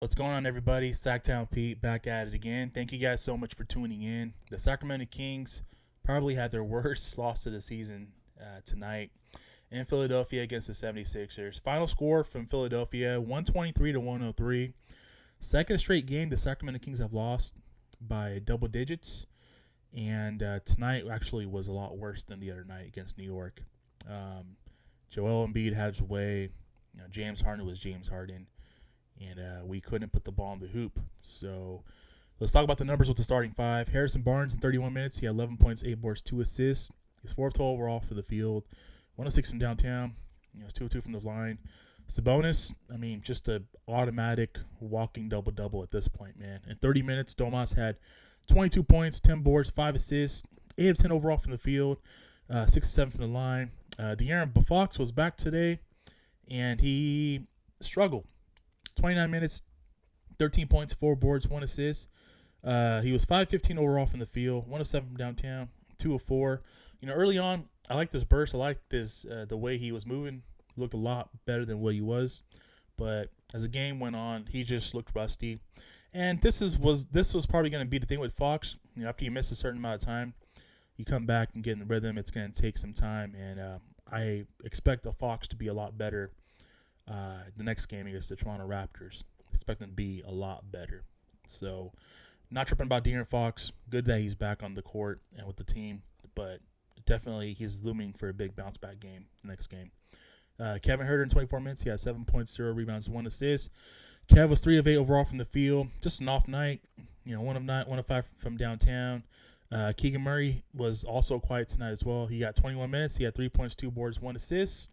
What's going on, everybody? Sacktown Pete back at it again. Thank you guys so much for tuning in. The Sacramento Kings probably had their worst loss of the season tonight in Philadelphia against the 76ers. Final score from Philadelphia 123 to 103. Second straight game the Sacramento Kings have lost by double digits. And tonight actually was a lot worse than the other night against New York. Um, Joel Embiid had his way. James Harden was James Harden, and we couldn't put the ball in the hoop. So let's talk about the numbers with the starting five. Harrison Barnes in 31 minutes, he had 11 points, 8 boards, 2 assists. He's 4 of 12 overall for the field, 106 from downtown. It's 2 of 2 from the line. Sabonis, just a automatic walking double-double at this point, man. In 30 minutes, Domas had 22 points, 10 boards, 5 assists, 8 of 10 overall from the field, 6 of 7 from the line. De'Aaron Fox was back today, and he struggled. 29 minutes, 13 points, 4 boards, 1 assist. He was 5-15 overall from the field, 1 of 7 from downtown, 2 of 4. Early on, I liked this burst. I liked this the way he was moving. He looked a lot better than what he was. But as the game went on, he just looked rusty. And this was probably going to be the thing with Fox. After you miss a certain amount of time, you come back and get in the rhythm. It's going to take some time, and I expect the Fox to be a lot better the next game against the Toronto Raptors. Expect him to be a lot better. So, not tripping about De'Aaron Fox. Good that he's back on the court and with the team, but definitely he's looming for a big bounce back game next game. Kevin Huerter in 24 minutes, he had 7 points, 0 rebounds, 1 assist. Kev was 3 of 8 overall from the field. Just an off night. 1 of 5 from downtown. Keegan Murray was also quiet tonight as well. He got 21 minutes. He had 3 points, 2 boards, 1 assist.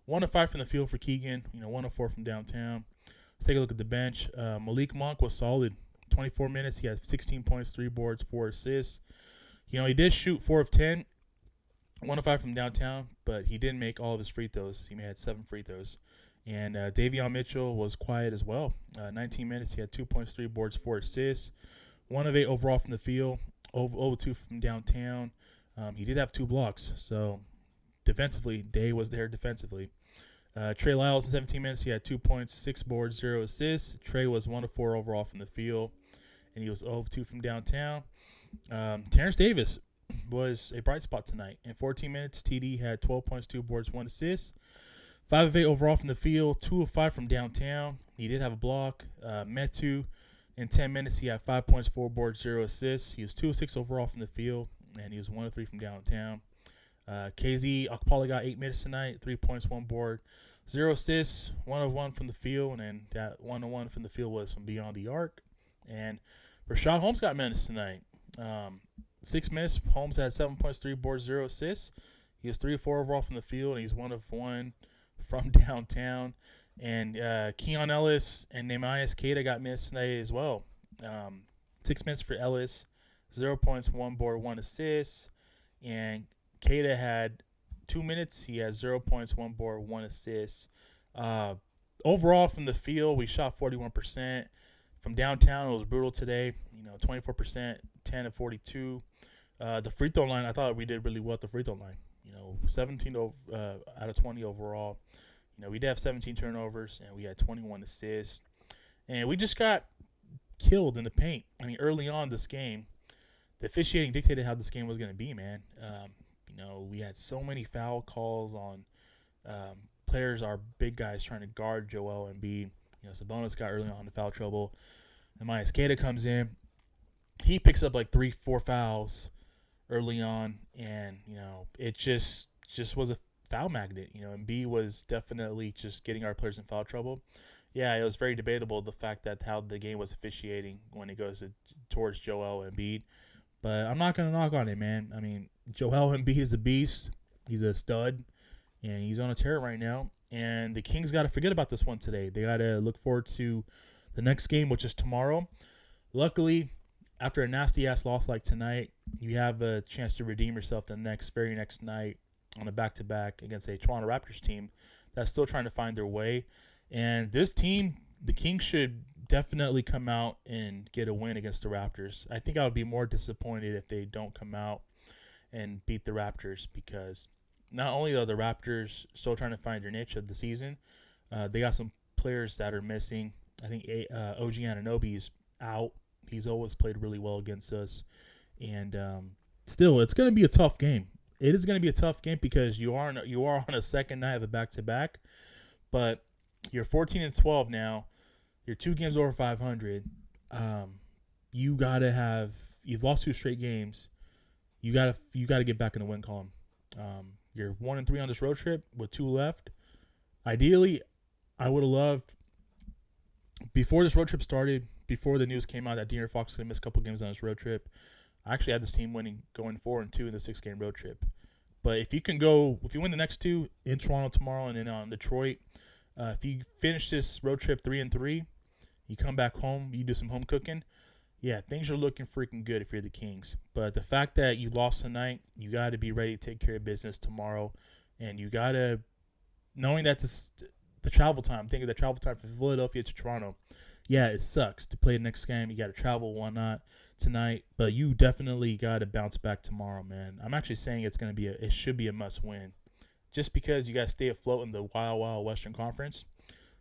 1 of 5 from the field for Keegan. 1 of 4 from downtown. Let's take a look at the bench. Malik Monk was solid. 24 minutes. He had 16 points, 3 boards, 4 assists. He did shoot 4 of 10. 1 of 5 from downtown, but he didn't make all of his free throws. He had 7 free throws. And Davion Mitchell was quiet as well. 19 minutes. He had 2 points, 3 boards, 4 assists. 1 of 8 overall from the field. Over 2 from downtown. He did have 2 blocks. So defensively, Day was there defensively. Trey Lyles in 17 minutes. He had 2 points, 6 boards, 0 assists. Trey was 1 of 4 overall from the field. And he was 0 of 2 from downtown. Terrence Davis was a bright spot tonight. In 14 minutes, TD had 12 points, 2 boards, 1 assist. 5 of 8 overall from the field, 2 of 5 from downtown. He did have a block. Metu, in 10 minutes, he had 5 points, 4 boards, 0 assists. He was 2 of 6 overall from the field, and he was 1 of 3 from downtown. KZ Okpala got 8 minutes tonight, 3 points, 1 board, 0 assists, 1 of 1 from the field, and that 1 of 1 from the field was from beyond the arc. And Rashad Holmes got minutes tonight. 6 minutes, Holmes had 7 points, 3 boards, 0 assists. He was 3 of 4 overall from the field, and he's 1 of 1 from downtown. And Keon Ellis and Nehemias Queta got minutes tonight as well. 6 minutes for Ellis, 0 points, 1 board, 1 assist. And Queta had 2 minutes. He had 0 points, 1 board, 1 assist. Overall, from the field, we shot 41%. From downtown, it was brutal today. 24%, 10 of 42. The free throw line, I thought we did really well at the free throw line. 17 out of 20 overall. We did have 17 turnovers, and we had 21 assists. And we just got killed in the paint. Early on this game, the officiating dictated how this game was going to be, man. We had so many foul calls on players, our big guys, trying to guard Joel Embiid. Sabonis got early on in foul trouble. And Myers Queta comes in. He picks up like 3-4 fouls early on, and it just was a foul magnet. Embiid was definitely just getting our players in foul trouble. Yeah, it was very debatable the fact that how the game was officiating when it goes towards Joel Embiid. But I'm not gonna knock on it, man. Joel Embiid is a beast. He's a stud, and he's on a tear right now. And the Kings got to forget about this one today. They got to look forward to the next game, which is tomorrow. Luckily, after a nasty-ass loss like tonight, you have a chance to redeem yourself the very next night on a back-to-back against a Toronto Raptors team that's still trying to find their way. And this team, the Kings should definitely come out and get a win against the Raptors. I think I would be more disappointed if they don't come out and beat the Raptors, because not only are the Raptors still trying to find their niche of the season, they got some players that are missing. I think OG Anunoby's out. He's always played really well against us. And still, it's going to be a tough game. It is going to be a tough game because you are on a second night of a back-to-back. But you're 14-12 now. You're 2 games over 500. You've lost 2 straight games. You gotta get back in the win column. You're 1-3 on this road trip with 2 left. Ideally, I would have loved before this road trip started, before the news came out that De'Aaron Fox was gonna miss a couple games on this road trip. I actually had this team going 4-2 in the 6-game road trip. But if you win the next 2 in Toronto tomorrow and then on Detroit, if you finish this road trip 3-3, you come back home, you do some home cooking. Yeah, things are looking freaking good if you're the Kings. But the fact that you lost tonight, you got to be ready to take care of business tomorrow. And you got to, knowing that the travel time, think of the travel time from Philadelphia to Toronto. Yeah, it sucks to play the next game. You got to travel, whatnot tonight. But you definitely got to bounce back tomorrow, man. I'm actually saying it should be a must win. Just because you got to stay afloat in the wild Western Conference.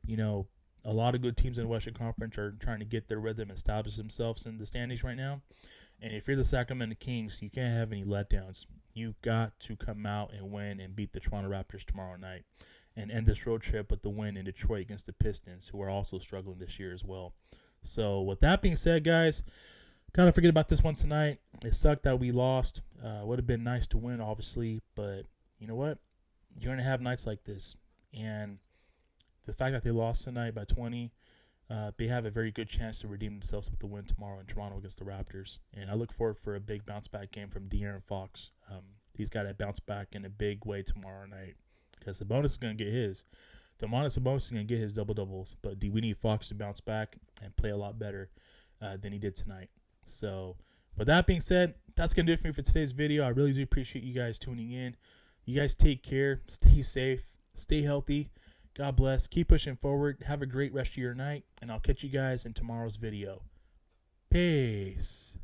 You know, a lot of good teams in the Western Conference are trying to get their rhythm and establish themselves in the standings right now. And if you're the Sacramento Kings, you can't have any letdowns. You got to come out and win and beat the Toronto Raptors tomorrow night and end this road trip with the win in Detroit against the Pistons, who are also struggling this year as well. So with that being said, guys, gotta forget about this one tonight. It sucked that we lost. Would have been nice to win, obviously, but you know what? You're going to have nights like this. And the fact that they lost tonight by 20, they have a very good chance to redeem themselves with the win tomorrow in Toronto against the Raptors. And I look forward for a big bounce-back game from De'Aaron Fox. He's got to bounce back in a big way tomorrow night because Sabonis is going to get his. Domantas Sabonis is going to get his double-doubles. But we need Fox to bounce back and play a lot better than he did tonight. So with that being said, that's going to do it for me for today's video. I really do appreciate you guys tuning in. You guys take care. Stay safe. Stay healthy. God bless. Keep pushing forward. Have a great rest of your night. And I'll catch you guys in tomorrow's video. Peace.